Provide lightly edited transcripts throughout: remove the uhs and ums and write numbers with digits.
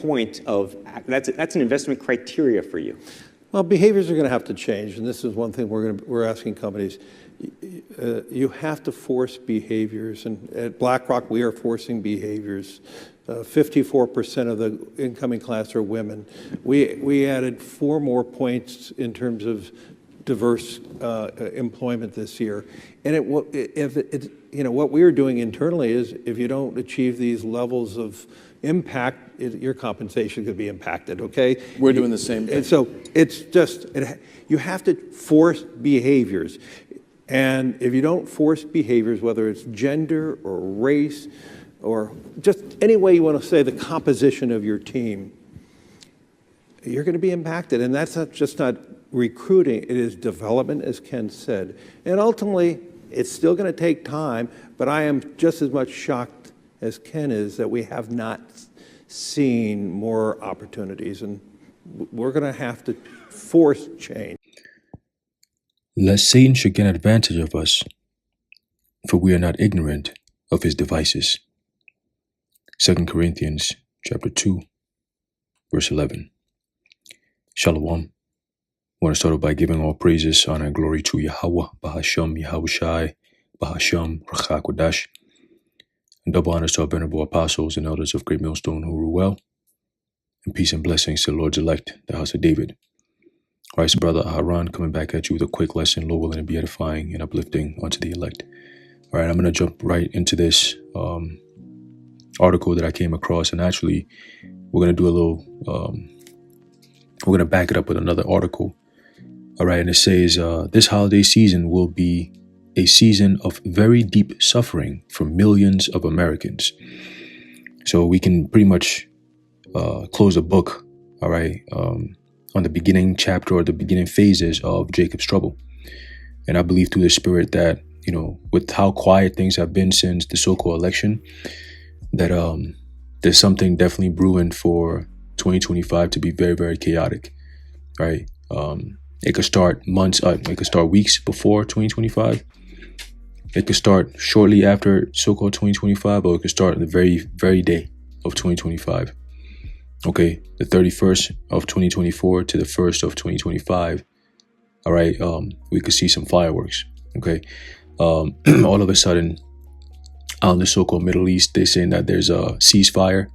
point of, that's an investment criteria for you? Well, behaviors are going to have to change, and this is one thing we're asking companies. You have to force behaviors, and at BlackRock we are forcing behaviors. 54% of the incoming class are women. We added 4 more points in terms of diverse employment this year, and what we are doing internally is if you don't achieve these levels of impact, your compensation could be impacted. Okay, we're doing the same thing. And so it's just you have to force behaviors, and if you don't force behaviors, whether it's gender or race or just any way you want to say the composition of your team, you're going to be impacted. And that's not recruiting, it is development, as Ken said. And ultimately, it's still going to take time, but I am just as much shocked as Ken is that we have not seen more opportunities, and we're going to have to force change. Lest Satan should get advantage of us, for we are not ignorant of his devices. 2 Corinthians chapter 2, verse 11. Shalom. I want to start off by giving all praises, honor, and glory to Yahweh, Bahasham, Yahushai, Bahasham, Rachakodash. And double honors to our venerable apostles and elders of Great Millstone who rule well. And peace and blessings to the Lord's elect, the house of David. All right, so Brother Haran coming back at you with a quick lesson, Lord willing, to be edifying and uplifting unto the elect. All right, I'm going to jump right into this article that I came across. And actually, we're going to do a little, we're going to back it up with another article. All right, and it says, this holiday season will be a season of very deep suffering for millions of Americans. So we can pretty much close the book, all right, on the beginning chapter or the beginning phases of Jacob's trouble. And I believe through the Spirit that, with how quiet things have been since the so-called election, that there's something definitely brewing for 2025 to be very, very chaotic, right? It could start it could start weeks before 2025. It could start shortly after so-called 2025, or it could start the very, very day of 2025. Okay, the 31st of 2024 to the 1st of 2025. All right, we could see some fireworks. Okay, all of a sudden, out in the so-called Middle East, they're saying that there's a ceasefire,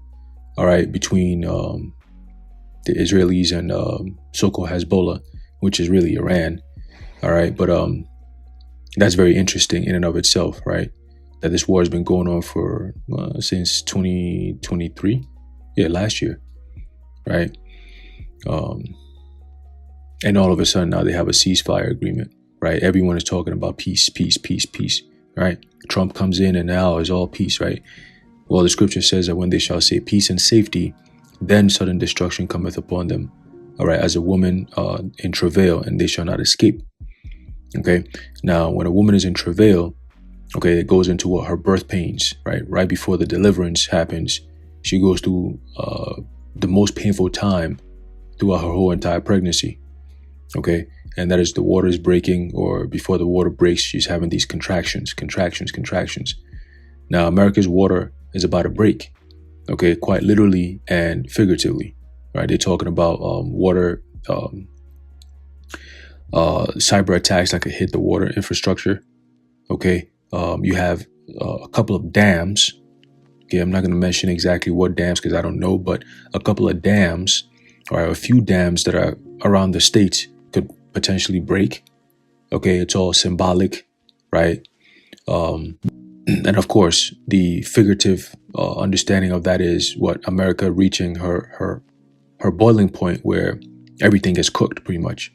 all right, between the Israelis and so-called Hezbollah, which is really Iran. All right, but that's very interesting in and of itself, right? That this war has been going on for since 2023, last year, right? And all of a sudden now they have a ceasefire agreement, right? Everyone is talking about peace, peace, peace, peace, right? Trump comes in and now is all peace, right? Well, the scripture says that when they shall say peace and safety, then sudden destruction cometh upon them, all right, as a woman in travail, and they shall not escape. Okay, now when a woman is in travail, okay, it goes into what her birth pains, right? Right before the deliverance happens, she goes through the most painful time throughout her whole entire pregnancy. Okay, and that is the water is breaking, or before the water breaks, she's having these contractions. Now, America's water is about to break, okay, quite literally and figuratively, right? They're talking about water, cyber attacks that could hit the water infrastructure. Okay, you have a couple of dams. Okay, I'm not going to mention exactly what dams because I don't know, but a couple of dams, or a few dams that are around the states could potentially break. Okay, it's all symbolic, right? And of course, the figurative understanding of that is what America reaching her boiling point where everything gets cooked pretty much.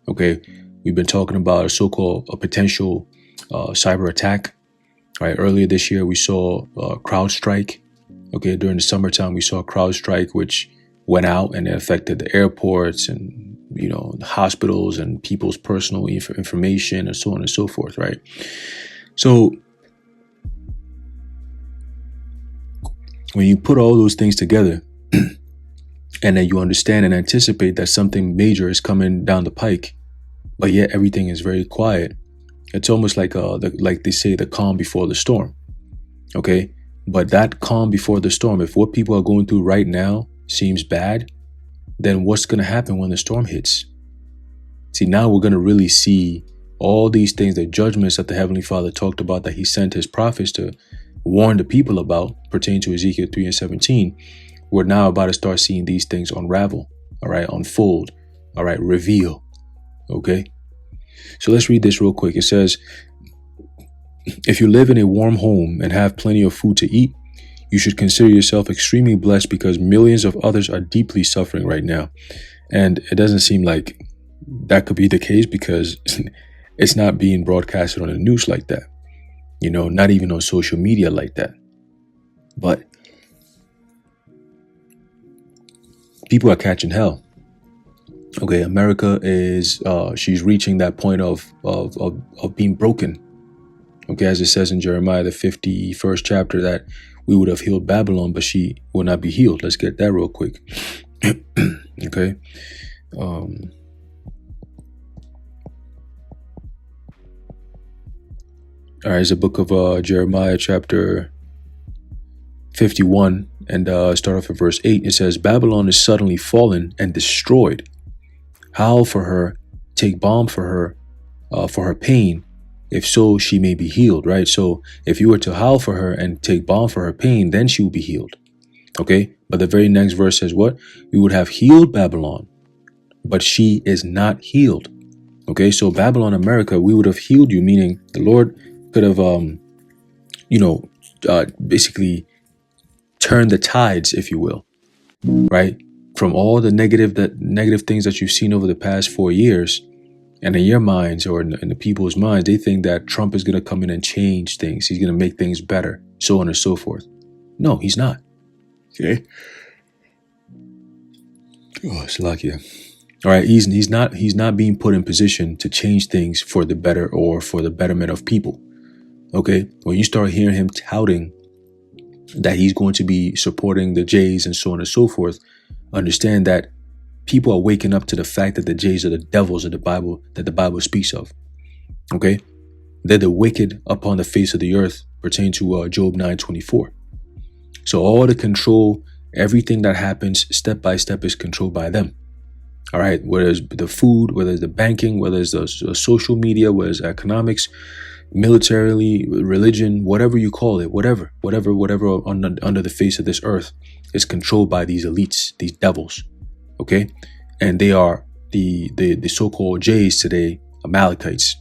Okay, we've been talking about a potential cyber attack. Right, earlier this year we saw CrowdStrike. Okay, during the summertime we saw CrowdStrike, which went out and it affected the airports and the hospitals and people's personal information and so on and so forth. Right, so when you put all those things together, and then you understand and anticipate that something major is coming down the pike, but yet everything is very quiet. It's almost like like they say, the calm before the storm. Okay, but that calm before the storm, if what people are going through right now seems bad, then what's going to happen when the storm hits? See, now we're going to really see all these things, the judgments that the Heavenly Father talked about, that he sent his prophets to warn the people about, pertaining to Ezekiel 3 and 17. We're now about to start seeing these things unravel, all right, unfold, all right, reveal, okay? So let's read this real quick. It says, if you live in a warm home and have plenty of food to eat, you should consider yourself extremely blessed, because millions of others are deeply suffering right now. And it doesn't seem like that could be the case, because it's not being broadcasted on the news like that, you know, not even on social media like that. But people are catching hell. Okay, America is she's reaching that point of being broken. Okay, as it says in Jeremiah, the 51st chapter, that we would have healed Babylon, but she will not be healed. Let's get that real quick. Okay. All right, it's the book of Jeremiah, chapter 51, and start off at verse 8. It says, Babylon is suddenly fallen and destroyed. Howl for her, take balm for her pain, if so she may be healed, right? So if you were to howl for her and take balm for her pain, then she will be healed. Okay, but the very next verse says what? We would have healed Babylon, but she is not healed. Okay, so Babylon, America, we would have healed you, meaning the Lord could have, basically turned the tides, if you will, right? From all the negative things that you've seen over the past 4 years, and in your minds, or in the people's minds, they think that Trump is going to come in and change things. He's going to make things better, so on and so forth. No, he's not. Okay. Oh, Salakia. All right, he's not being put in position to change things for the better or for the betterment of people. Okay, when you start hearing him touting that he's going to be supporting the Jays and so on and so forth, understand that people are waking up to the fact that the Jays are the devils of the Bible, that the Bible speaks of. Okay, they're the wicked upon the face of the earth, pertaining to Job 9:24. So all the control, everything that happens step by step, is controlled by them. All right, whether it's the food, whether it's the banking, whether it's the social media, whether it's economics, militarily, religion, whatever you call it, whatever under the face of this earth is controlled by these elites, these devils. Okay, and they are the so-called Jays today, Amalekites.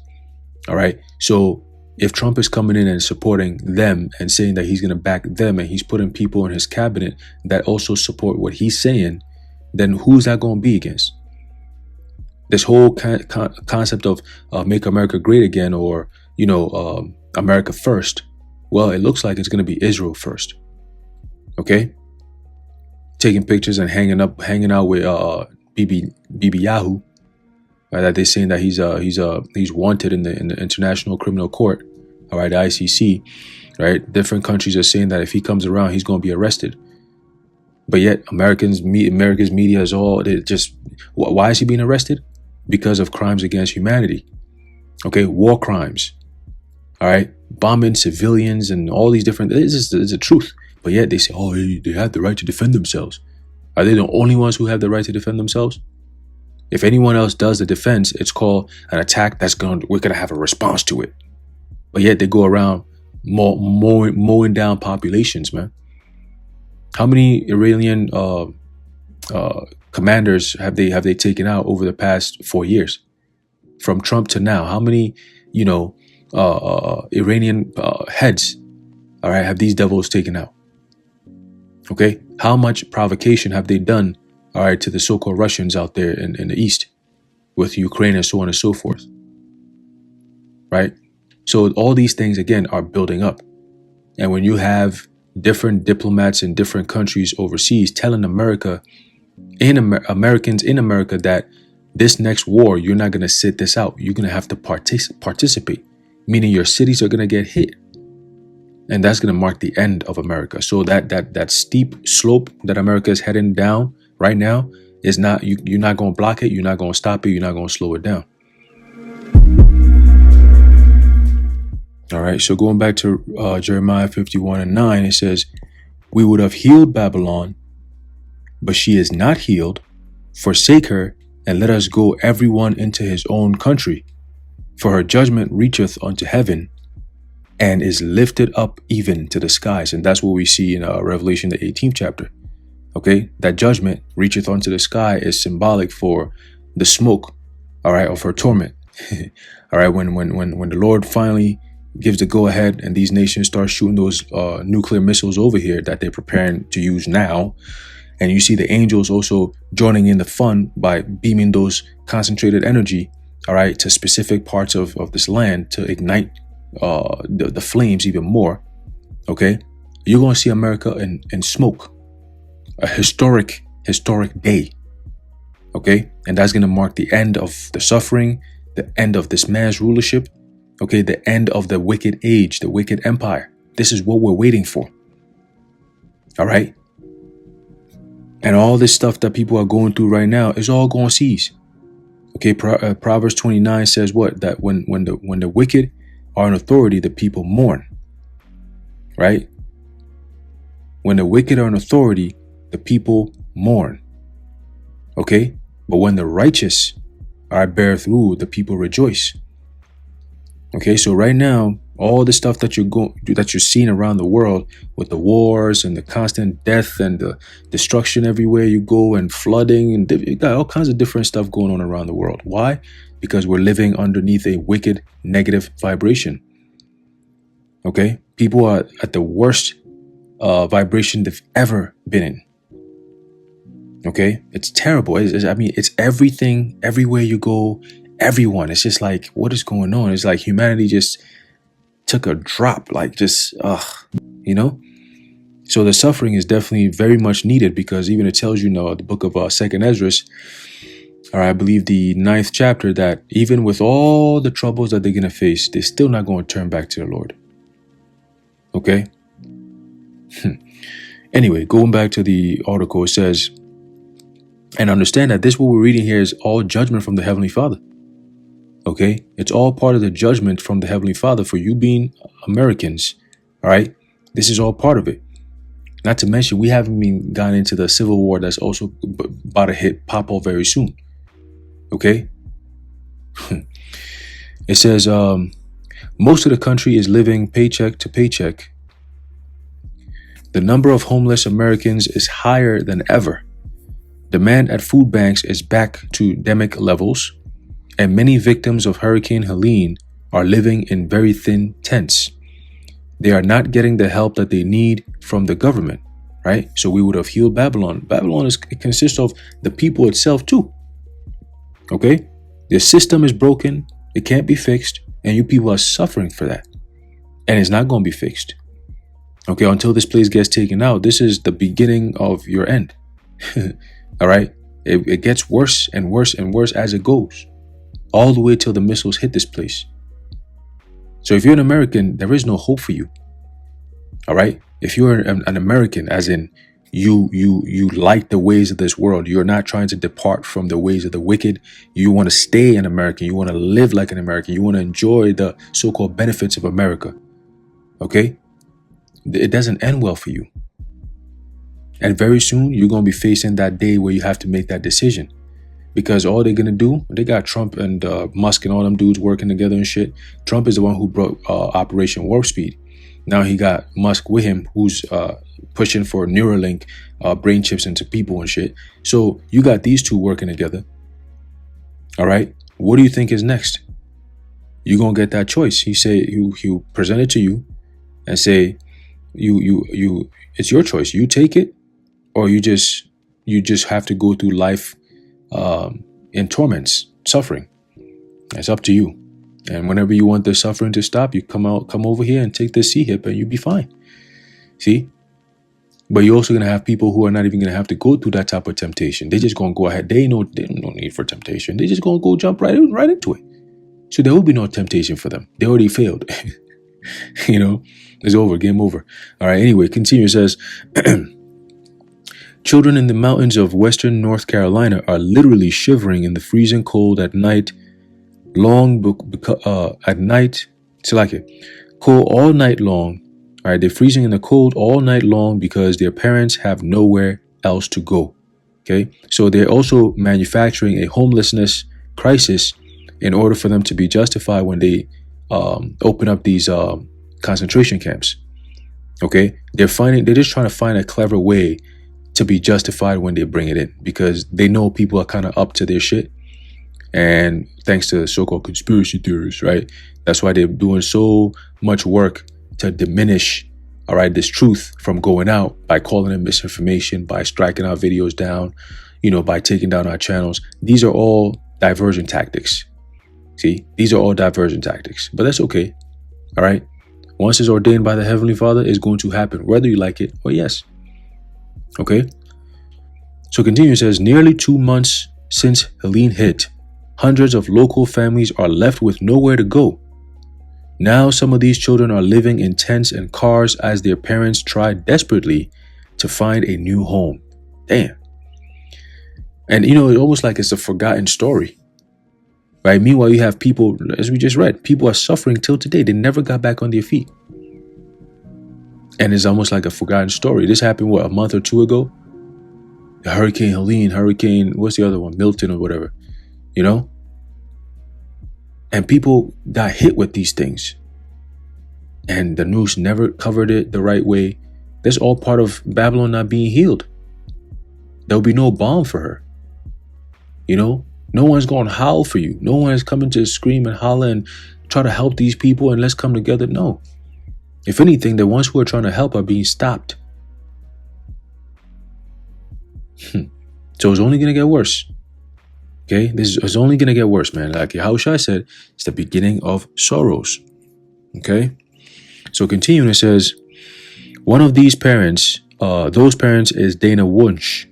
All right, so if Trump is coming in and supporting them and saying that he's going to back them, and he's putting people in his cabinet that also support what he's saying, then who's that going to be against? This whole concept of make America great again, or America first. Well, it looks like it's going to be Israel first. Okay, taking pictures and hanging out with Bibi Yahoo. That they're saying that he's wanted in the International Criminal Court. All right, the ICC. Right, different countries are saying that if he comes around, he's going to be arrested. But yet, America's media is all just. Why is he being arrested? Because of crimes against humanity. Okay, war crimes. All right, bombing civilians and all these different. It's the truth. But yet they say, oh, they have the right to defend themselves. Are they the only ones who have the right to defend themselves? If anyone else does the defense, it's called an attack. We're gonna have a response to it. But yet they go around mowing down populations, man. How many Iranian commanders have they taken out over the past 4 years, from Trump to now? How many Iranian heads, all right, have these devils taken out? Okay, how much provocation have they done, all right, to the so-called Russians out there in the East with Ukraine and so on and so forth, right? So all these things, again, are building up. And when you have different diplomats in different countries overseas telling Americans in America that this next war, you're not going to sit this out. You're going to have to participate, meaning your cities are going to get hit. And that's going to mark the end of America. So that steep slope that America is heading down right now is not, you're not going to block it. You're not going to stop it. You're not going to slow it down. All right. So going back to Jeremiah 51:9, it says, we would have healed Babylon, but she is not healed. Forsake her, and let us go every one into his own country. For her judgment reacheth unto heaven, and is lifted up even to the skies. And that's what we see in Revelation, the 18th chapter. Okay, that judgment reacheth unto the sky is symbolic for the smoke, all right, of her torment. All right, when the Lord finally gives the go ahead and these nations start shooting those nuclear missiles over here that they're preparing to use now, and you see the angels also joining in the fun by beaming those concentrated energy, all right, to specific parts of this land to ignite the flames even more. Okay, you're going to see America in smoke, a historic day. Okay, and that's going to mark the end of the suffering, the end of this man's rulership. Okay, the end of the wicked age, the wicked empire. This is what we're waiting for. All right. And all this stuff that people are going through right now is all going to cease. Okay, Proverbs 29 says what? That when the wicked are in authority, the people mourn. Right? When the wicked are in authority, the people mourn. Okay? But when the righteous are beareth rule, the people rejoice. Okay, so right now, all the stuff that you're seeing around the world with the wars and the constant death and the destruction everywhere you go and flooding and you got all kinds of different stuff going on around the world. Why? Because we're living underneath a wicked negative vibration. Okay, people are at the worst vibration they've ever been in. Okay, it's terrible. It's everything, everywhere you go, everyone. It's just like, what is going on? It's like humanity just took a drop, like just, you know? So the suffering is definitely very much needed because even it tells you, the book of 2nd Esdras, or I believe the 9th chapter, that even with all the troubles that they're going to face, they're still not going to turn back to the Lord. Okay? Anyway, going back to the article, it says, and understand that this, what we're reading here, is all judgment from the Heavenly Father. Okay? It's all part of the judgment from the Heavenly Father for you being Americans. All right? This is all part of it. Not to mention, we haven't even gone into the civil war that's also about to hit pop off very soon. Okay? It says, most of the country is living paycheck to paycheck. The number of homeless Americans is higher than ever. Demand at food banks is back to endemic levels, and many victims of Hurricane Helene are living in very thin tents. They are not getting the help that they need from the government, right? So we would have healed Babylon. Babylon it consists of the people itself too. Okay? The system is broken. It can't be fixed. And you people are suffering for that. And it's not going to be fixed. Okay? Until this place gets taken out, this is the beginning of your end. All right? It gets worse and worse and worse as it goes. All the way till the missiles hit this place. So if you're an American, there is no hope for you. All right? If you're an American, as in you like the ways of this world, you're not trying to depart from the ways of the wicked. You want to stay an American. You want to live like an American. You want to enjoy the so-called benefits of America. Okay? It doesn't end well for you. And very soon, you're going to be facing that day where you have to make that decision. Because all they're going to do, they got Trump and Musk and all them dudes working together and shit. Trump is the one who brought Operation Warp Speed. Now he got Musk with him, who's pushing for Neuralink brain chips into people and shit. So you got these two working together. All right. What do you think is next? You're going to get that choice. He'll present it to you and say, it's your choice. You take it, or you just have to go through life in torments, suffering. It's up to you. And whenever you want the suffering to stop, you come over here and take this C-hip and you'll be fine. See? But you're also going to have people who are not even going to have to go through that type of temptation. They're just going to go ahead. They no need for temptation. They're just going to go jump right into it. So there will be no temptation for them. They already failed. It's over. Game over. All right. Anyway, continue. It says, children in the mountains of western North Carolina are literally shivering in the freezing cold at night. Cold all night long. All right, they're freezing in the cold all night long because their parents have nowhere else to go. Okay, so they're also manufacturing a homelessness crisis in order for them to be justified when they open up these concentration camps. Okay, they're just trying to find a clever way to be justified when they bring it in, because they know people are kind of up to their shit. And thanks to so-called conspiracy theorists, right? That's why they're doing so much work to diminish, all right, this truth from going out by calling it misinformation, by striking our videos down, by taking down our channels. These are all diversion tactics. See, these are all diversion tactics, but that's okay. All right. Once it's ordained by the Heavenly Father, it's going to happen, whether you like it or yes. Okay. So continue, it says, nearly 2 months since Helene hit, hundreds of local families are left with nowhere to go. Now some of these children are living in tents and cars as their parents try desperately to find a new home. Damn. And it's almost like it's a forgotten story. Right? Meanwhile, you have people, as we just read, people are suffering till today. They never got back on their feet. And it's almost like a forgotten story. This happened, a month or two ago? Hurricane Helene, what's the other one? Milton or whatever, And people got hit with these things. And the news never covered it the right way. That's all part of Babylon not being healed. There'll be no balm for her. No one's going to howl for you. No one is coming to scream and holler and try to help these people and let's come together. No. If anything, the ones who are trying to help are being stopped. So it's only going to get worse. Okay? This is only going to get worse, man. Like Yahushua said, it's the beginning of sorrows. Okay? So continuing, it says, one of these parents, those parents is Dana Wunsch.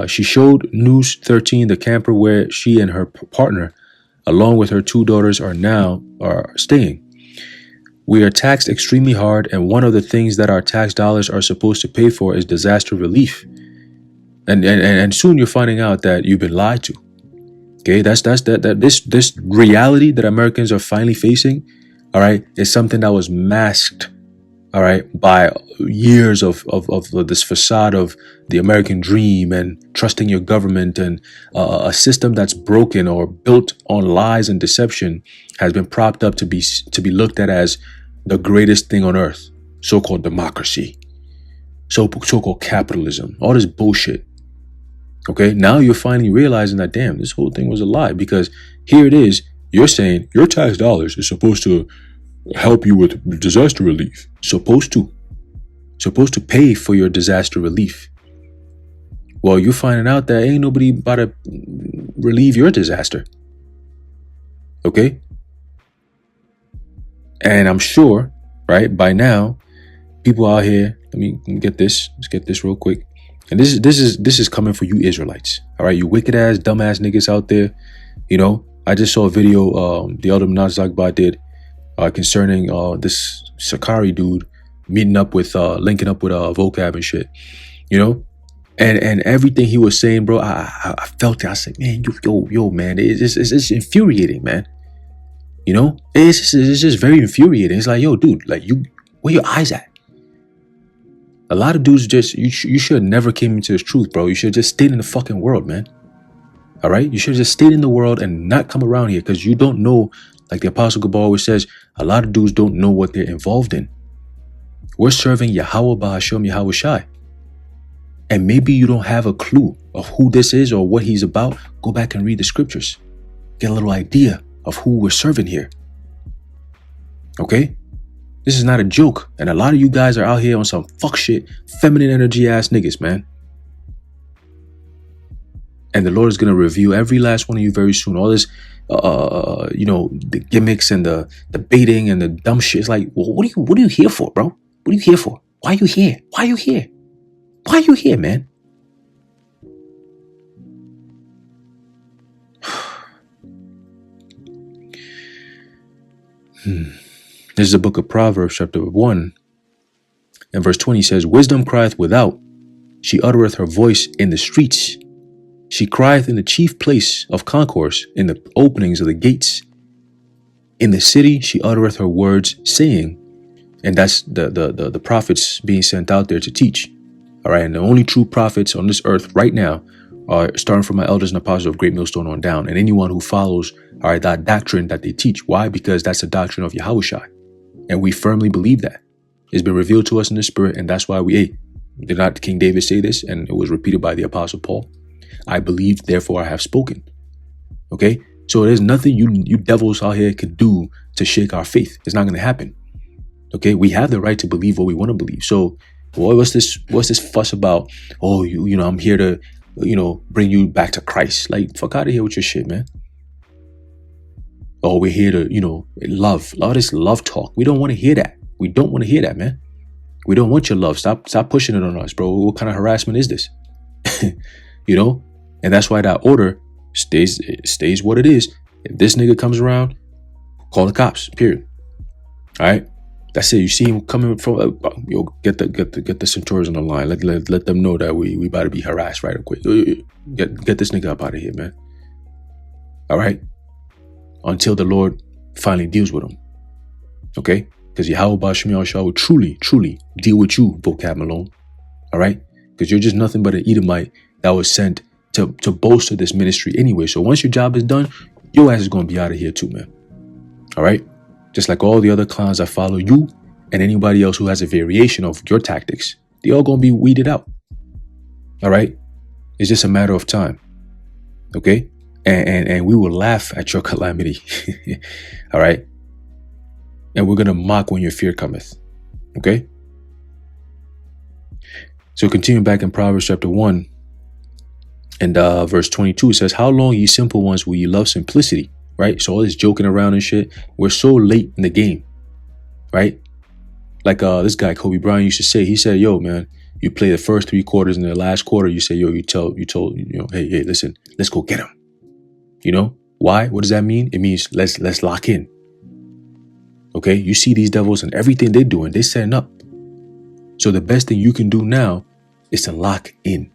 She showed News 13 the camper where she and her partner, along with her 2 daughters, are staying. We are taxed extremely hard, and one of the things that our tax dollars are supposed to pay for is disaster relief. And soon you're finding out that you've been lied to. Okay, this reality that Americans are finally facing, all right, is something that was masked, all right, by years of this facade of the American dream and trusting your government, and a system that's broken or built on lies and deception has been propped up to be looked at as the greatest thing on earth. So-called democracy, so-called capitalism, all this bullshit. Okay, now you're finally realizing that, damn, this whole thing was a lie, because here it is. You're saying your tax dollars is supposed to help you with disaster relief. Supposed to pay for your disaster relief. Well, you're finding out that ain't nobody about to relieve your disaster. Okay? And I'm sure, right, by now, people out here, let me get this. Let's get this real quick. And this is coming for you Israelites. All right, you wicked ass, dumbass niggas out there. I just saw a video the Elder Minaj Zakba did concerning this Sakari dude linking up with Vocab and shit. And everything he was saying, bro, I felt it. I said, man, yo, man, it's infuriating, man. It's just very infuriating. It's like, yo, dude, like, where your eyes at? A lot of dudes you should have never came into this truth, bro. You should have just stayed in the fucking world, man. All right? You should have just stayed in the world and not come around here, because you don't know, like the Apostle Gabal always says, a lot of dudes don't know what they're involved in. We're serving Yahweh Bahashem Yahweh Shai. And maybe you don't have a clue of who this is or what he's about. Go back and read the scriptures. Get a little idea of who we're serving here. Okay? This is not a joke. And a lot of you guys are out here on some fuck shit, feminine energy ass niggas, man. And the Lord is going to review every last one of you very soon. All this, the gimmicks and the baiting and the dumb shit. It's like, well, what are you here for, bro? What are you here for? Why are you here? Why are you here? Why are you here, man? This is the book of Proverbs, chapter 1, and verse 20 says, wisdom crieth without, she uttereth her voice in the streets. She crieth in the chief place of concourse, in the openings of the gates. In the city she uttereth her words, saying, and that's the prophets being sent out there to teach. All right. And the only true prophets on this earth right now are starting from my elders and apostles of Great Millstone on down. And anyone who follows, all right, that doctrine that they teach. Why? Because that's the doctrine of Yahushua. And we firmly believe that. It's been revealed to us in the spirit. And that's why did not King David say this? And it was repeated by the apostle Paul. I believe, therefore I have spoken. Okay. So there's nothing you devils out here could do to shake our faith. It's not going to happen. Okay. We have the right to believe what we want to believe. So what's this fuss about? Oh, you know, I'm here to, bring you back to Christ. Like, fuck out of here with your shit, man. Oh, we're here to, love. All this love talk. We don't want to hear that. We don't want to hear that, man. We don't want your love. Stop pushing it on us, bro. What kind of harassment is this? And that's why that order stays what it is. If this nigga comes around, call the cops. Period. All right. That's it. You see him coming from, get the Centaurs on the line. Let them know that we about to be harassed right quick. Get this nigga up out of here, man. All right. Until the Lord finally deals with him. Okay. Because Yahweh Bashmi Al-Shah will truly deal with you, Vocab Malone. All right. Because you're just nothing but an Edomite that was sent to bolster this ministry anyway. So once your job is done, your ass is going to be out of here too, man. All right. Just like all the other clowns that follow you and anybody else who has a variation of your tactics, they all going to be weeded out. All right. It's just a matter of time. Okay. And we will laugh at your calamity. All right. And we're going to mock when your fear cometh. Okay. So continuing back in Proverbs chapter 1 and verse 22, it says, how long, ye simple ones, will ye love simplicity? Right. So all this joking around and shit. We're so late in the game. Right. Like this guy, Kobe Bryant, used to say, he said, yo, man, you play the first 3 quarters and the last quarter, you say, yo, you told, hey, listen, let's go get him. Why? What does that mean? It means let's lock in. Okay. You see these devils and everything they're doing, they're setting up. So the best thing you can do now is to lock in.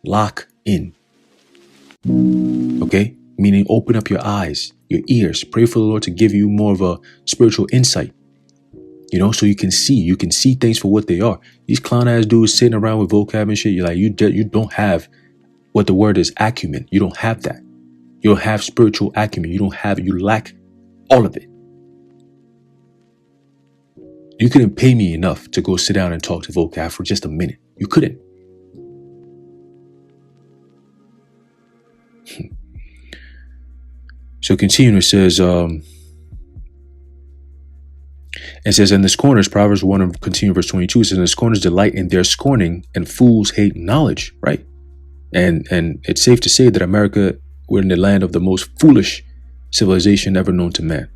Lock in. Okay. Meaning open up your eyes, your ears, pray for the Lord to give you more of a spiritual insight, so you can see things for what they are. These clown ass dudes sitting around with vocab and shit. You're like, you don't have what the word is, acumen. You don't have that. You don't have spiritual acumen. You lack all of it. You couldn't pay me enough to go sit down and talk to vocab for just a minute. You couldn't. So continuing, it says, and in the scorners, Proverbs 1 and continue verse 22, it says, and the scorners delight in their scorning and fools hate knowledge, right? And it's safe to say that America, we're in the land of the most foolish civilization ever known to man.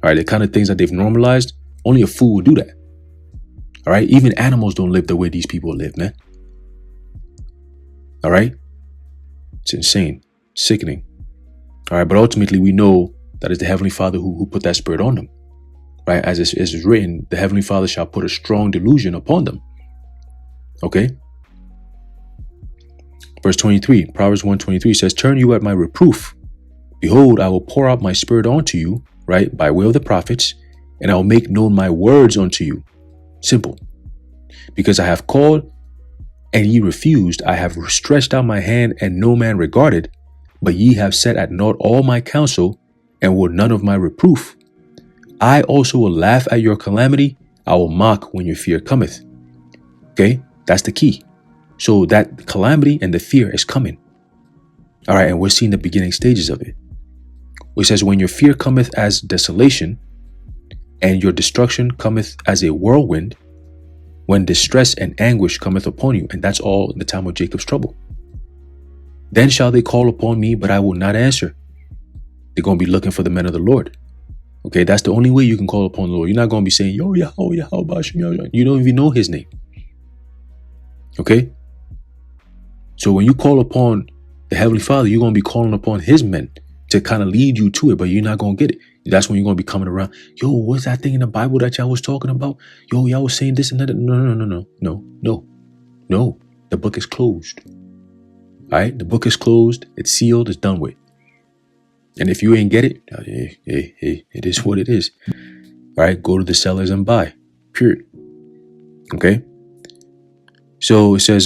All right, the kind of things that they've normalized, only a fool would do that. All right, even animals don't live the way these people live, man. All right, it's insane, sickening. All right, but ultimately we know that it's the Heavenly Father who put that spirit on them. Right, as is written, the Heavenly Father shall put a strong delusion upon them. Okay. Verse 23, Proverbs 1:23 says, turn you at my reproof. Behold, I will pour out my spirit onto you, right, by way of the prophets, and I will make known my words unto you. Simple. Because I have called and ye refused, I have stretched out my hand and no man regarded, but ye have set at naught all my counsel and would none of my reproof. I also will laugh at your calamity. I will mock when your fear cometh. Okay, that's the key. So that calamity and the fear is coming. All right, and we're seeing the beginning stages of it. It says, when your fear cometh as desolation, and your destruction cometh as a whirlwind, when distress and anguish cometh upon you, and that's all in the time of Jacob's trouble. Then shall they call upon me, but I will not answer. They're going to be looking for the men of the Lord. Okay, that's the only way you can call upon the Lord. You're not going to be saying, yo, Yahweh, you don't even know his name. Okay? So when you call upon the Heavenly Father, you're going to be calling upon his men to kind of lead you to it, but you're not going to get it. That's when you're going to be coming around. Yo, what's that thing in the Bible that y'all was talking about? Yo, y'all was saying this and that. No. The book is closed. All right? The book is closed. It's sealed. It's done with. And if you ain't get it, hey, it is what it is. All right? Go to the sellers and buy. Period. Okay? So it says,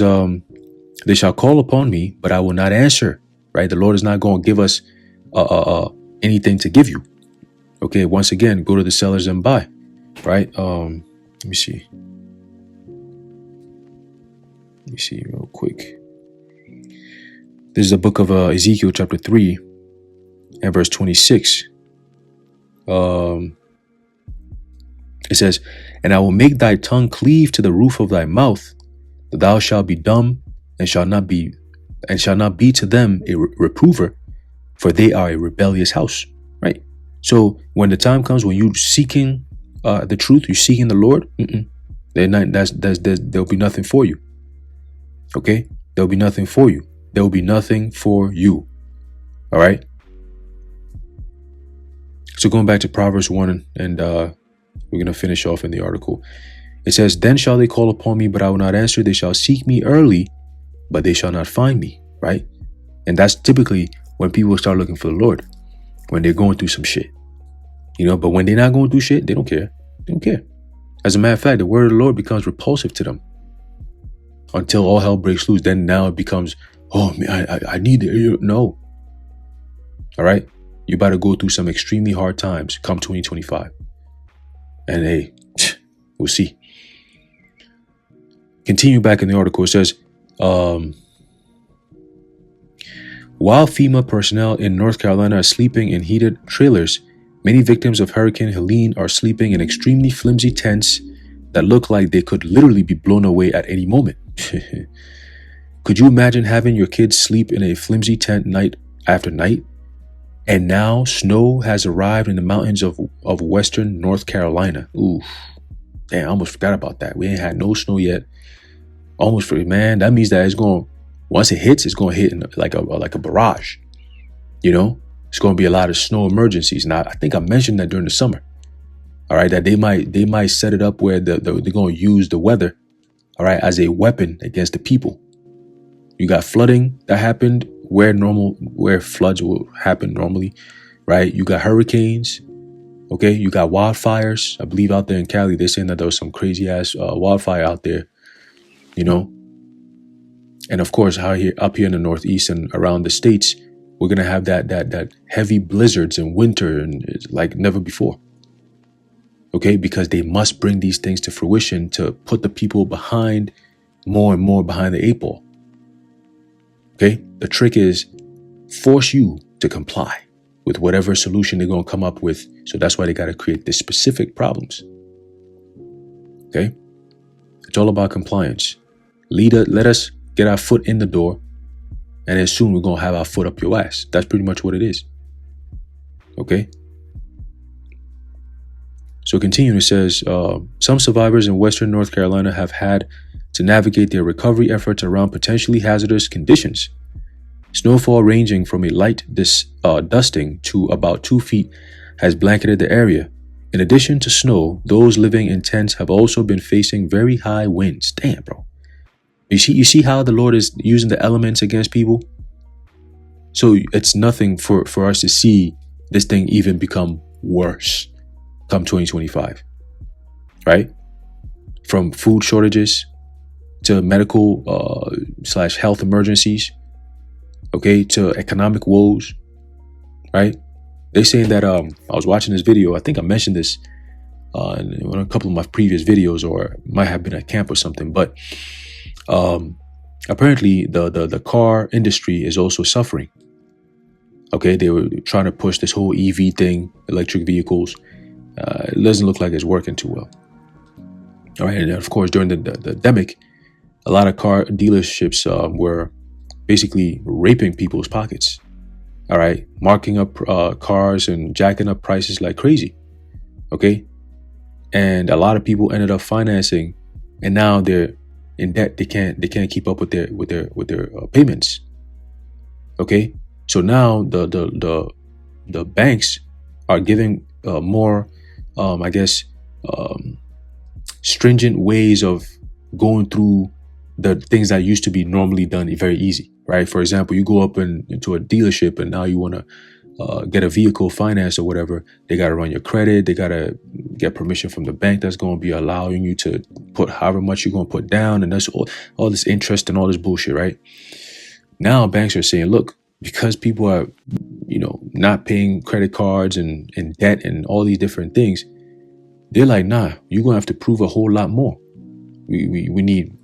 they shall call upon me, but I will not answer, right? The Lord is not going to give us anything to give you. Okay, once again, go to the sellers and buy, right? Let me see. Let me see real quick. This is the book of Ezekiel chapter 3 and verse 26. It says, and I will make thy tongue cleave to the roof of thy mouth, that thou shalt be dumb and shalt not be to them a reprover, for they are a rebellious house, right? So when the time comes when you seeking the truth, you're seeking the Lord, there'll be nothing for you. Okay, there'll be nothing for you. There will be nothing for you. All right. So going back to Proverbs 1, and we're going to finish off in the article. It says, then shall they call upon me, but I will not answer. They shall seek me early, but they shall not find me. Right. And that's typically when people start looking for the Lord, when they're going through some shit, but when they're not going through shit, they don't care. They don't care. As a matter of fact, the word of the Lord becomes repulsive to them until all hell breaks loose. Then now it becomes, oh man, I need it. No. All right. You're about to go through some extremely hard times come 2025. And hey, we'll see. Continue back in the article. It says, while FEMA personnel in North Carolina are sleeping in heated trailers, many victims of Hurricane Helene are sleeping in extremely flimsy tents that look like they could literally be blown away at any moment. Could you imagine having your kids sleep in a flimsy tent night after night? And now snow has arrived in the mountains of western North Carolina. Ooh, damn, I almost forgot about that. We ain't had no snow yet. Almost forgot, man. That means that once it hits, it's going to hit in like a barrage. It's going to be a lot of snow emergencies. Now, I think I mentioned that during the summer. All right, that they might set it up where they're going to use the weather, all right, as a weapon against the people. You got flooding that happened where floods will happen normally, right? You got hurricanes, okay? You got wildfires. I believe out there in Cali, they're saying that there was some crazy ass wildfire out there, And of course, up here in the Northeast and around the states, we're gonna have that heavy blizzards in winter and like never before. Okay, because they must bring these things to fruition to put the people behind more and more behind the eight ball. Okay, the trick is force you to comply with whatever solution they're going to come up with. So that's why they got to create the specific problems. Okay, it's all about compliance. Let us get our foot in the door, and then soon we're going to have our foot up your ass. That's pretty much what it is. Okay. So continuing, it says, some survivors in Western North Carolina have had to navigate their recovery efforts around potentially hazardous conditions. Snowfall ranging from a light dusting to about 2 feet has blanketed the area. In addition to snow, those living in tents have also been facing very high winds. Damn, bro. You see how the Lord is using the elements against people? So it's nothing for us to see this thing even become worse come 2025, right? From food shortages to medical / health emergencies, okay, to economic woes, right? They're saying that I was watching this video. I think I mentioned this in a couple of my previous videos, or might have been at camp or something. But apparently, the car industry is also suffering. Okay, they were trying to push this whole EV thing, electric vehicles. It doesn't look like it's working too well. All right, and of course, during the pandemic, a lot of car dealerships were basically raping people's pockets. All right, marking up cars and jacking up prices like crazy. Okay, and a lot of people ended up financing, and now they're in debt. They can't keep up with their payments. Okay, so now the banks are giving more, stringent ways of going through the things that used to be normally done very easy, right? For example, you go up into a dealership and now you want to get a vehicle financed or whatever, they got to run your credit. They got to get permission from the bank that's going to be allowing you to put however much you're going to put down. And that's all this interest and all this bullshit, right? Now banks are saying, look, because people are, not paying credit cards and debt and all these different things, they're like, nah, you're going to have to prove a whole lot more. We need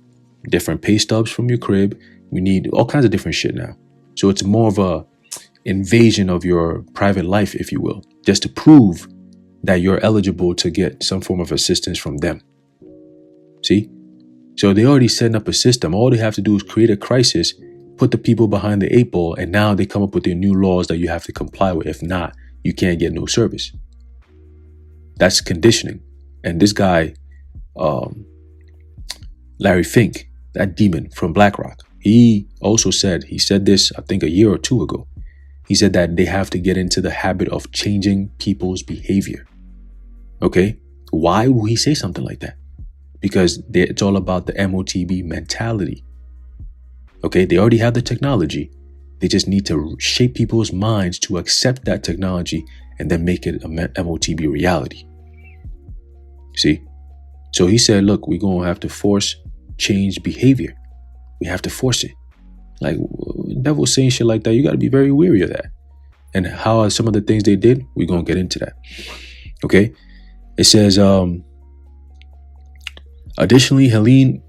different pay stubs from your crib. We need all kinds of different shit now. So it's more of a invasion of your private life, if you will, just to prove that you're eligible to get some form of assistance from them. See? So they already setting up a system. All they have to do is create a crisis, put the people behind the 8 ball, and now they come up with their new laws that you have to comply with. If not, you can't get no service. That's conditioning. And this guy, Larry Fink, that demon from BlackRock, he said this, I think a year or two ago. He said that they have to get into the habit of changing people's behavior. Okay? Why will he say something like that? Because it's all about the MOTB mentality. Okay? They already have the technology. They just need to shape people's minds to accept that technology and then make it a MOTB reality. See? So he said, look, we're going to have to force change behavior. We have to force it. Like, devil saying shit like that, you got to be very weary of that. And how are some of the things they did? We're going to get into that. Okay? It says, additionally, Helene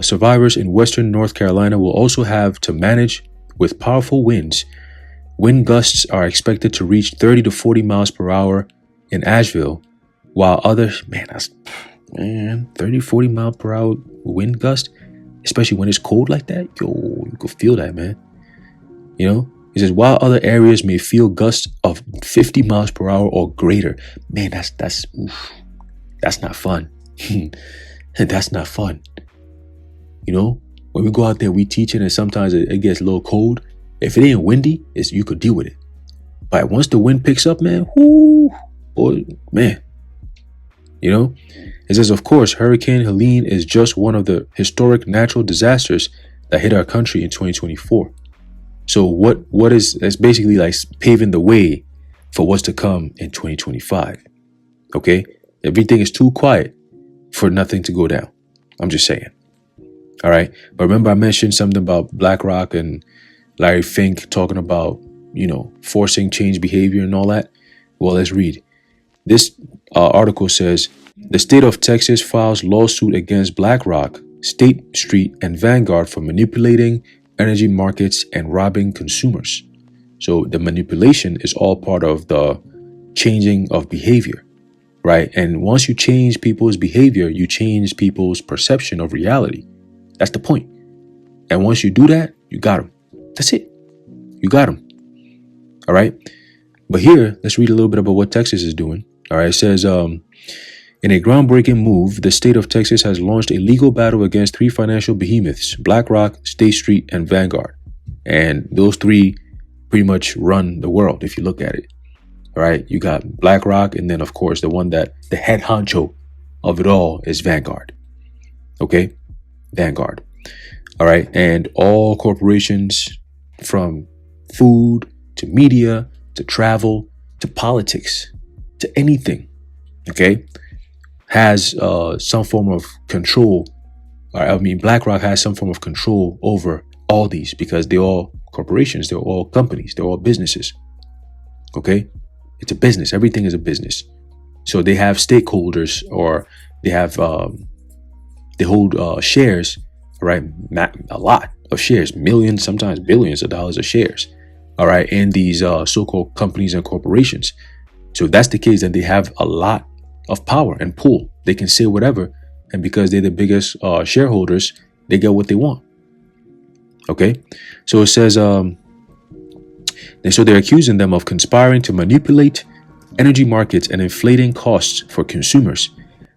survivors in western North Carolina will also have to manage with powerful winds. Wind gusts are expected to reach 30 to 40 miles per hour in Asheville, while others, 30, 40 mile per hour wind gust, especially when it's cold like that, you could feel that, man. He says, while other areas may feel gusts of 50 miles per hour or greater. Man, that's not fun. That's not fun. When we go out there, we teach it, and sometimes it gets a little cold. If it ain't windy, you could deal with it. But once the wind picks up, man, It says, of course, Hurricane Helene is just one of the historic natural disasters that hit our country in 2024. So what is it's basically like paving the way for what's to come in 2025. Okay? Everything is too quiet for nothing to go down. I'm just saying. All right? But remember I mentioned something about BlackRock and Larry Fink talking about, forcing change behavior and all that. Well, let's read. This article says, the state of Texas files lawsuit against BlackRock, State Street, and Vanguard for manipulating energy markets and robbing consumers. So the manipulation is all part of the changing of behavior, right? And once you change people's behavior, you change people's perception of reality. That's the point. And once you do that, you got them. That's it. You got them. All right. But here, let's read a little bit about what Texas is doing. All right. It says, in a groundbreaking move, the state of Texas has launched a legal battle against 3 financial behemoths, BlackRock, State Street, and Vanguard. And those 3 pretty much run the world if you look at it. All right. You got BlackRock, and then, of course, the head honcho of it all is Vanguard. Okay. Vanguard. All right. And all corporations, from food to media to travel to politics to anything, okay, has some form of control. BlackRock has some form of control over all these because they're all corporations, they're all companies, they're all businesses. Okay? It's a business. Everything is a business. So they have stakeholders, or they have they hold shares, right? A lot of shares, millions, sometimes billions of dollars of shares, all right, in these so-called companies and corporations. So if that's the case, then they have a lot of power and pull. They can say whatever, and because they're the biggest shareholders, they get what they want. Okay, so it says, and so they're accusing them of conspiring to manipulate energy markets and inflating costs for consumers.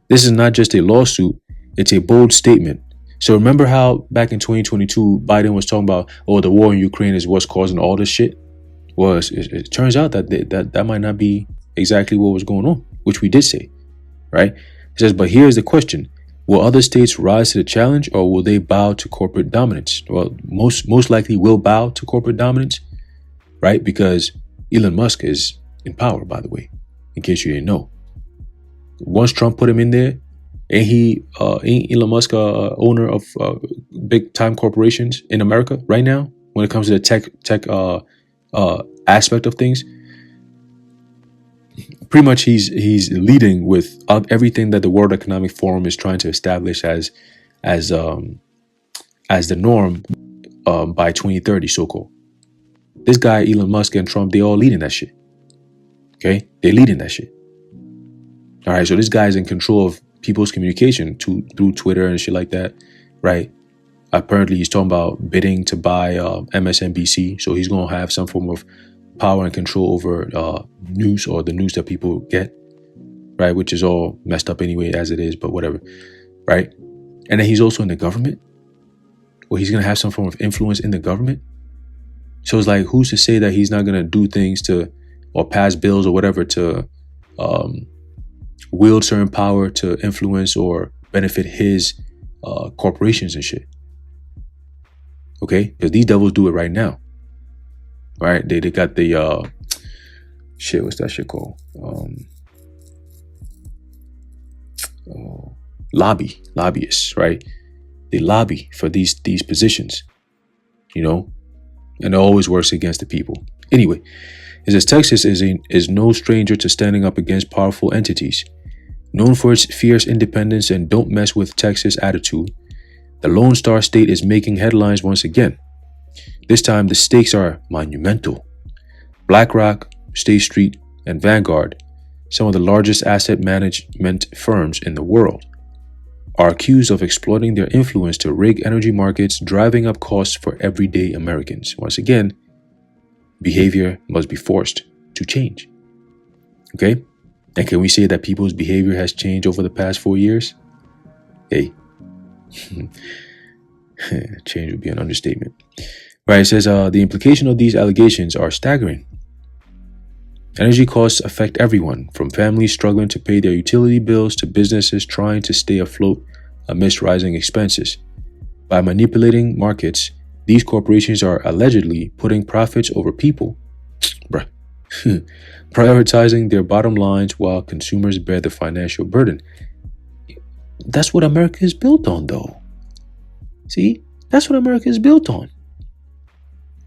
This is not just a lawsuit, it's a bold statement. So remember how back in 2022, Biden was talking about, the war in Ukraine is what's causing all this shit? Well, it turns out that that might not be exactly what was going on, which we did say, right? It says, but here's the question. Will other states rise to the challenge, or will they bow to corporate dominance? Well, most likely will bow to corporate dominance, right? Because Elon Musk is in power, by the way, in case you didn't know. Once Trump put him in there, ain't Elon Musk owner of big time corporations in America right now when it comes to the tech aspect of things? Pretty much he's leading with everything that the World Economic Forum is trying to establish as the norm by 2030, so-called. This guy, Elon Musk and Trump, they all leading that shit. Okay? They're leading that shit. All right, so this guy is in control of people's communication through Twitter and shit like that, right? Apparently, he's talking about bidding to buy MSNBC, so he's going to have some form of power and control over news, or the news that people get, right? Which is all messed up anyway as it is, but whatever, right? And then he's also in the government, or he's going to have some form of influence in the government. So it's like, who's to say that he's not going to do things or pass bills or whatever to wield certain power to influence or benefit his corporations and shit? Okay? Because these devils do it right now. Right? They got the what's that shit called? Lobbyists, right? They lobby for these positions, you know, and it always works against the people. Anyway, it says Texas is no stranger to standing up against powerful entities. Known for its fierce independence and don't mess with Texas attitude, the Lone Star State is making headlines once again. This time, the stakes are monumental. BlackRock, State Street, and Vanguard, some of the largest asset management firms in the world, are accused of exploiting their influence to rig energy markets, driving up costs for everyday Americans. Once again, behavior must be forced to change. Okay? And can we say that people's behavior has changed over the past 4 years? Hey, change would be an understatement. Right, it says the implication of these allegations are staggering. Energy costs affect everyone, from families struggling to pay their utility bills to businesses trying to stay afloat amidst rising expenses. By manipulating markets, these corporations are allegedly putting profits over people, prioritizing their bottom lines while consumers bear the financial burden. That's what America is built on, though. See, that's what America is built on.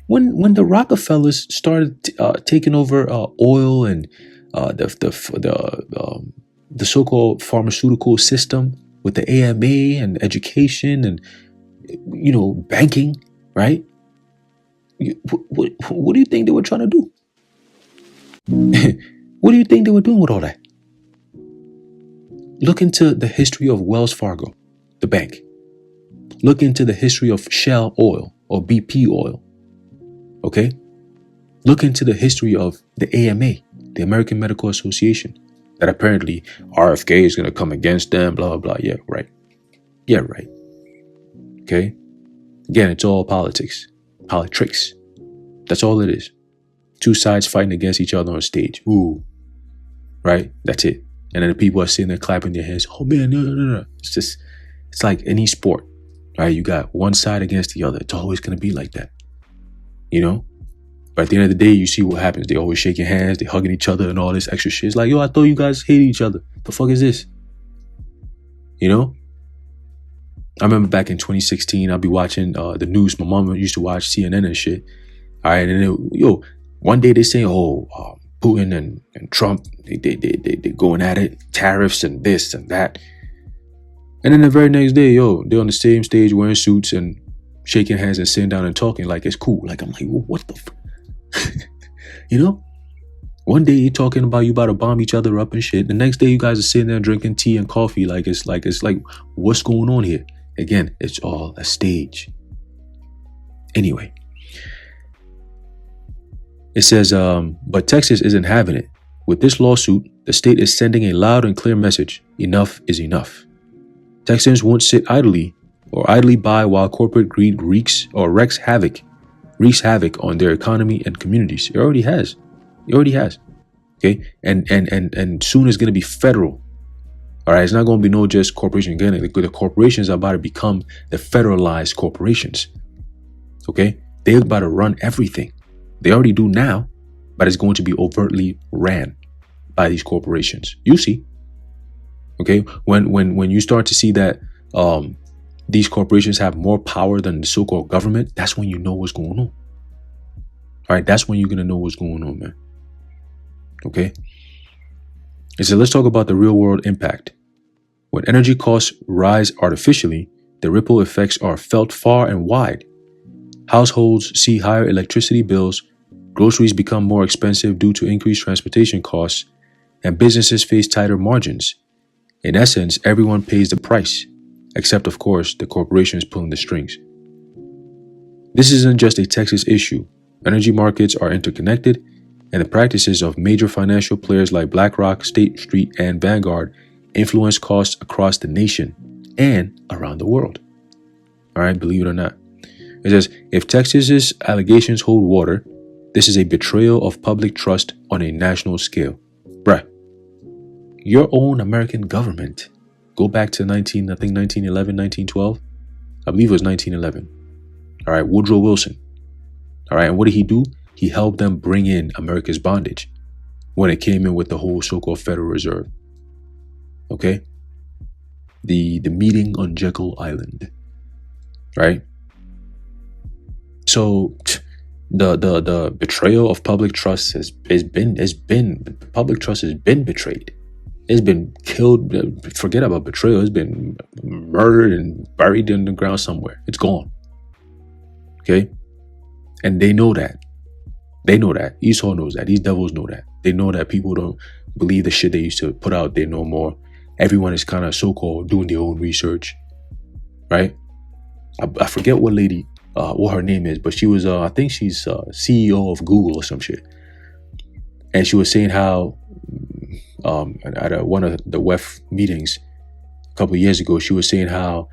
When the Rockefellers started taking over oil and the so-called pharmaceutical system with the AMA and education and banking, right? What do you think they were trying to do? What do you think they were doing with all that? Look into the history of Wells Fargo, the bank. Look into the history of Shell Oil or BP Oil. Okay? Look into the history of the AMA, the American Medical Association, that apparently RFK is going to come against them, blah, blah, blah. Yeah, right. Yeah, right. Okay? Again, it's all politics. Politics. That's all it is. Two sides fighting against each other on stage. Ooh. Right? That's it. And then the people are sitting there clapping their hands. Oh, man, no. It's like any sport. Right? You got one side against the other. It's always going to be like that. You know? But at the end of the day, you see what happens. They always shaking hands, they hugging each other and all this extra shit. It's like, yo, I thought you guys hated each other. The fuck is this? You know? I remember back in 2016, I'd be watching the news. My mom used to watch CNN and shit. All right, and then, one day they say, Putin and Trump, they going at it, tariffs and this and that. And then the very next day, they're on the same stage wearing suits and shaking hands and sitting down and talking like it's cool. Like, I'm like, well, what the fuck? One day you're talking about you about to bomb each other up and shit. The next day you guys are sitting there drinking tea and coffee like it's like what's going on here? Again, it's all a stage. Anyway, it says, but Texas isn't having it. With this lawsuit, the state is sending a loud and clear message. Enough is enough. Texans won't sit idly by while corporate greed wreaks havoc on their economy and communities. It already has. Okay, and soon it's gonna be federal. All right, it's not gonna be no just corporation again. The corporations are about to become the federalized corporations. Okay, they're about to run everything. They already do now, but it's going to be overtly ran by these corporations. You see, okay, when you start to see that these corporations have more power than the so-called government, that's when you know what's going on. All right, that's when you're gonna know what's going on, man. Okay. And so let's talk about the real world impact. When energy costs rise artificially, the ripple effects are felt far and wide. Households see higher electricity bills, groceries become more expensive due to increased transportation costs, and businesses face tighter margins. In essence, everyone pays the price, except, of course, the corporations pulling the strings. This isn't just a Texas issue. Energy markets are interconnected, and the practices of major financial players like BlackRock, State Street, and Vanguard influence costs across the nation and around the world. All right, believe it or not. It says, if Texas's allegations hold water, this is a betrayal of public trust on a national scale. Bruh, your own American government, go back to 1911, 1912. I believe it was 1911. All right, Woodrow Wilson. All right, and what did he do? He helped them bring in America's bondage when it came in with the whole so-called Federal Reserve. Okay? The meeting on Jekyll Island. Right? So the betrayal of public trust has been public trust has been betrayed. It's been killed. Forget about betrayal. It's been murdered and buried in the ground somewhere. It's gone. Okay? And they know that. They know that. Esau knows that. These devils know that. They know that people don't believe the shit they used to put out there no more. Everyone is kind of so-called doing their own research. Right? I forget what lady, what her name is, but she was, I think she's CEO of Google or some shit. And she was saying how at one of the WEF meetings a couple of years ago, she was saying how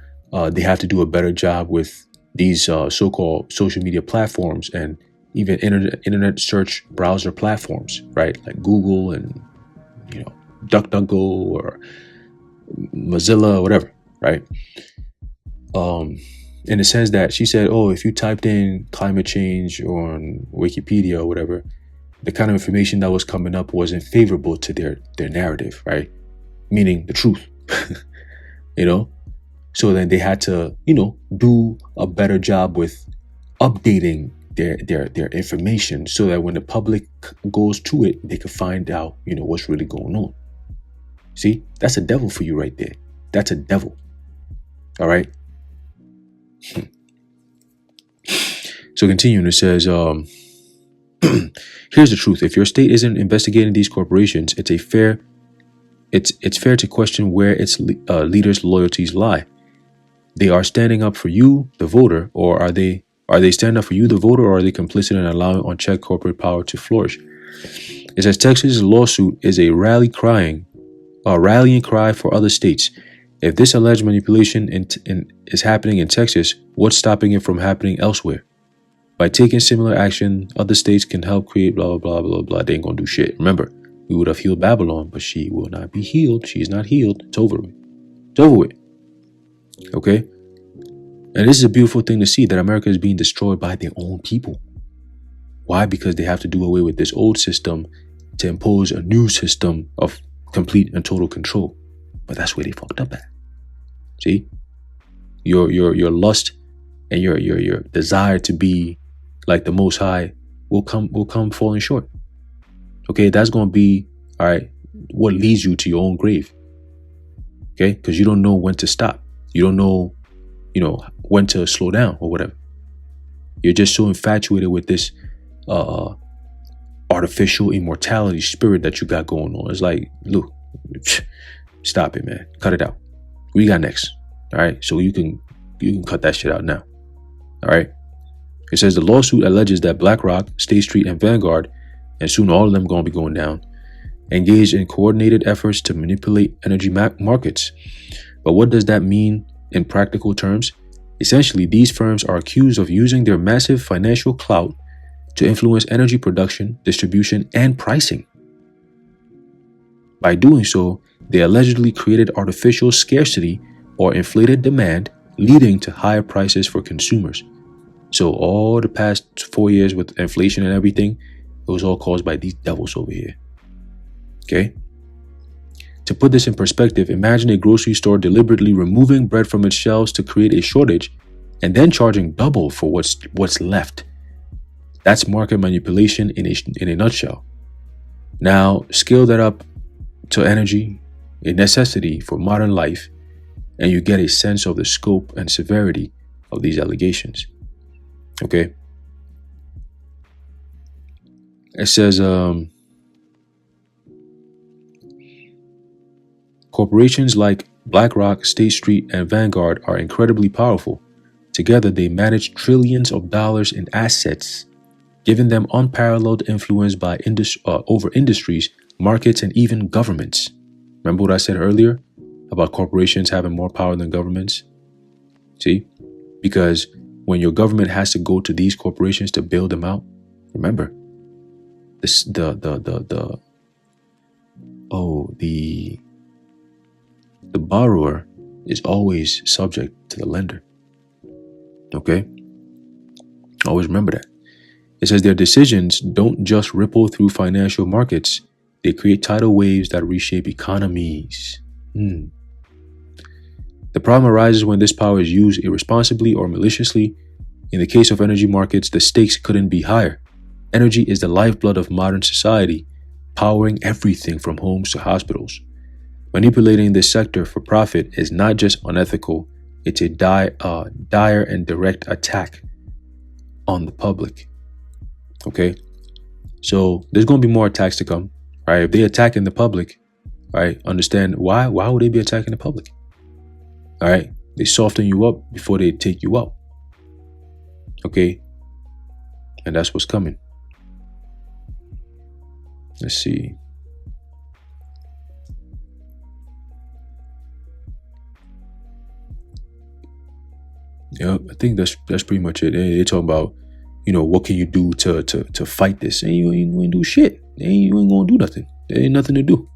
they have to do a better job with these so-called social media platforms and even internet search browser platforms, right? Like Google and, DuckDuckGo or Mozilla or whatever, right? In the sense that she said, oh, if you typed in climate change on Wikipedia or whatever, the kind of information that was coming up wasn't favorable to their narrative, right? Meaning the truth, So then they had to, do a better job with updating their information so that when the public goes to it, they can find out, what's really going on. See, that's a devil for you right there. That's a devil. All right. So continuing, it says, here's the truth. If your state isn't investigating these corporations, it's fair to question where its leaders' loyalties lie. They are standing up for you, the voter, or are they standing up for you, the voter, or are they complicit in allowing unchecked corporate power to flourish? It says Texas' lawsuit is a rallying cry for other states. If this alleged manipulation is happening in Texas, what's stopping it from happening elsewhere? By taking similar action, other states can help create blah, blah, blah, blah, blah. They ain't gonna do shit. Remember, we would have healed Babylon, but she will not be healed. She's not healed. It's over with. It's over with. Okay? And this is a beautiful thing to see, that America is being destroyed by their own people. Why? Because they have to do away with this old system to impose a new system of complete and total control. But that's where they fucked up at. See? Your lust and your desire to be like the Most High will come falling short. Okay, that's going to be, all right, what leads you to your own grave. Okay? Because you don't know when to stop. You don't know, when to slow down or whatever. You're just so infatuated with this artificial immortality spirit that you got going on. It's like, look, stop it, man. Cut it out. What you got next? All right. So you can cut that shit out now. All right. It says the lawsuit alleges that BlackRock, State Street, and Vanguard, and soon all of them going to be going down, engaged in coordinated efforts to manipulate energy markets. But what does that mean in practical terms? Essentially, these firms are accused of using their massive financial clout to influence energy production, distribution, and pricing. By doing so, they allegedly created artificial scarcity or inflated demand, leading to higher prices for consumers. So all the past 4 years with inflation and everything, It was all caused by these devils over here. Okay? To put this in perspective, imagine a grocery store deliberately removing bread from its shelves to create a shortage and then charging double for what's left. That's market manipulation in a nutshell. Now, scale that up to energy, a necessity for modern life, and you get a sense of the scope and severity of these allegations. Okay? It says, corporations like BlackRock, State Street, and Vanguard are incredibly powerful. Together, they manage trillions of dollars in assets, giving them unparalleled influence over industries, markets, and even governments. Remember what I said earlier about corporations having more power than governments? See? Because when your government has to go to these corporations to bail them out, remember, the borrower is always subject to the lender. Okay? Always remember that. It says their decisions don't just ripple through financial markets, they create tidal waves that reshape economies. The problem arises when this power is used irresponsibly or maliciously. In the case of energy markets, the stakes couldn't be higher. Energy is the lifeblood of modern society, powering everything from homes to hospitals. Manipulating this sector for profit is not just unethical, it's a dire and direct attack on the public. Okay? So there's going to be more attacks to come, right? If they attack in the public, right, understand why would they be attacking the public? All right? They soften you up before they take you out. Okay? And that's what's coming. Let's see. Yeah, I think that's pretty much it. They talk about, what can you do to fight this? And you ain't gonna do shit. You ain't gonna do nothing. There ain't nothing to do.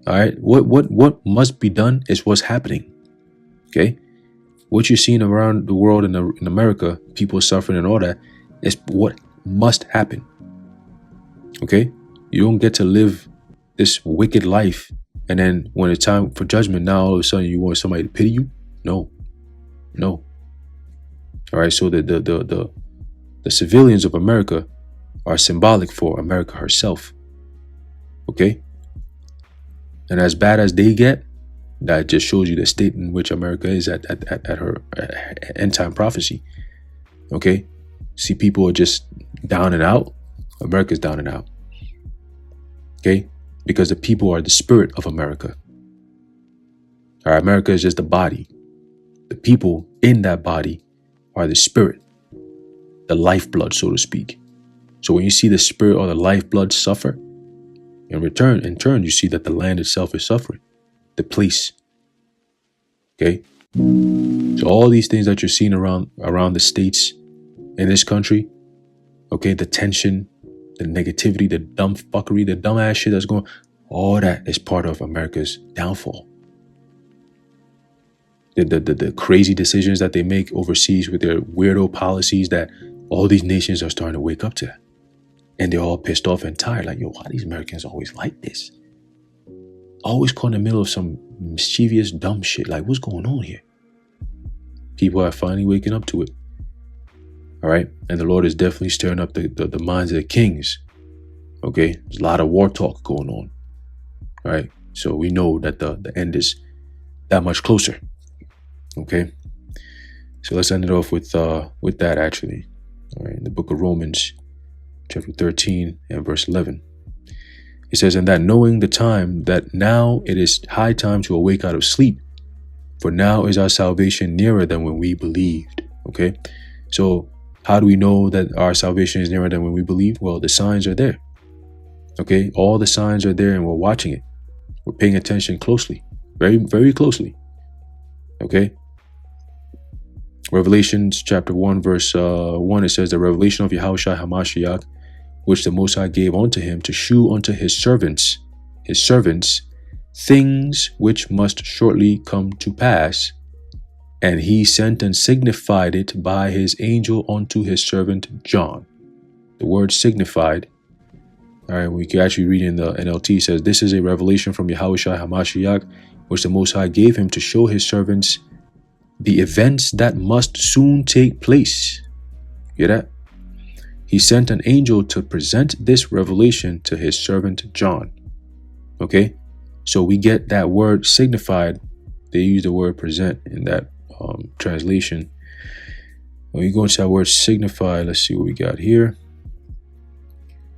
All right. What must be done is what's happening. Okay. What you're seeing around the world in America, people suffering and all that, is what must happen. Okay. You don't get to live this wicked life, and then when it's time for judgment, now all of a sudden you want somebody to pity you. No. All right. So the civilians of America are symbolic for America herself. Okay. And as bad as they get, that just shows you the state in which America is at her end time prophecy. Okay. See, people are just down and out. America's down and out. Okay. Because the people are the spirit of America. All right. America is just the body. The people in that body are the spirit, the lifeblood, so to speak. So when you see the spirit or the lifeblood suffer, in turn, you see that the land itself is suffering, the place. Okay? So all these things that you're seeing around the states in this country, okay, the tension, the negativity, the dumb fuckery, the dumb ass shit that's going, all that is part of America's downfall. The crazy decisions that they make overseas with their weirdo policies that all these nations are starting to wake up to. And they're all pissed off and tired. Like, why these Americans always like this? Always caught in the middle of some mischievous, dumb shit. Like, what's going on here? People are finally waking up to it. All right? And the Lord is definitely stirring up the minds of the kings. Okay? There's a lot of war talk going on. All right? So we know that the end is that much closer. Okay? So let's end it off with that, actually. All right? In the book of Romans, chapter 13 and verse 11. It says, "And that knowing the time, that now it is high time to awake out of sleep, for now is our salvation nearer than when we believed." Okay? So how do we know that our salvation is nearer than when we believe? Well, the signs are there. Okay? All the signs are there and we're watching it. We're paying attention closely. Very, very closely. Okay? Revelations chapter 1 verse 1, it says, "The revelation of Yahushua HaMashiach, which the Most High gave unto him to shew unto his servants, things which must shortly come to pass. And he sent and signified it by his angel unto his servant John." The word signified All right, we can actually read in the NLT. It says, "This is a revelation from Yahushua HaMashiach, which the Most High gave him to show his servants the events that must soon take place." Hear that? He sent an angel to present this revelation to his servant John. Okay? So we get that word signified. They use the word present in that translation. When you go into that word signify, let's see what we got here.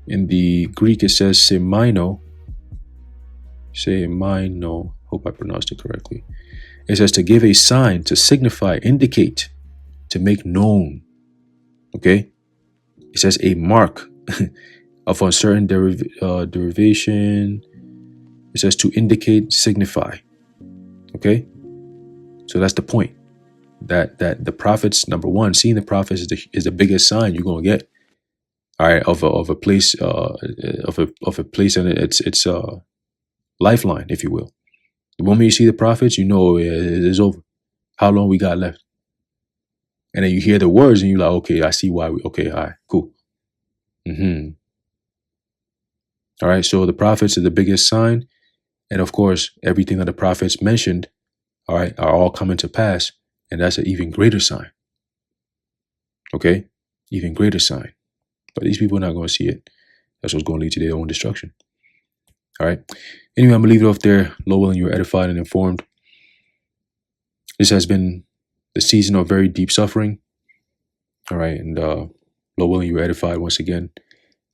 In the Greek, it says semaino. Semaino. Hope I pronounced it correctly. It says to give a sign, to signify, indicate, to make known. Okay? It says a mark of uncertain derivation. It says to indicate, signify. Okay? So that's the point. That the prophets, number one, seeing the prophets is the biggest sign you're gonna get. All right, of a place, of a place, and it's lifeline, if you will. The moment you see the prophets, you know it is over. How long we got left? And then you hear the words, and you're like, okay, I see why. Okay, all right, cool. All right, so the prophets are the biggest sign, and of course, everything that the prophets mentioned, all right, are all coming to pass, and that's an even greater sign. Okay, even greater sign. But these people are not going to see it. That's what's going to lead to their own destruction. All right. Anyway, I'm going to leave it off there. Lord willing, you are edified and informed. This has been the season of very deep suffering. All right. And Lord willing, you are edified once again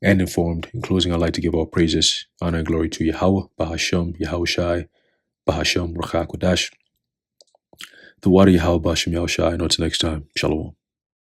and informed. In closing, I'd like to give all praises, honor, and glory to Yahweh, Bahasham, Yahushai, Bahasham, Rakha Kodash. The water Yahweh, Bahasham, Yahushai. And until next time, Shalom.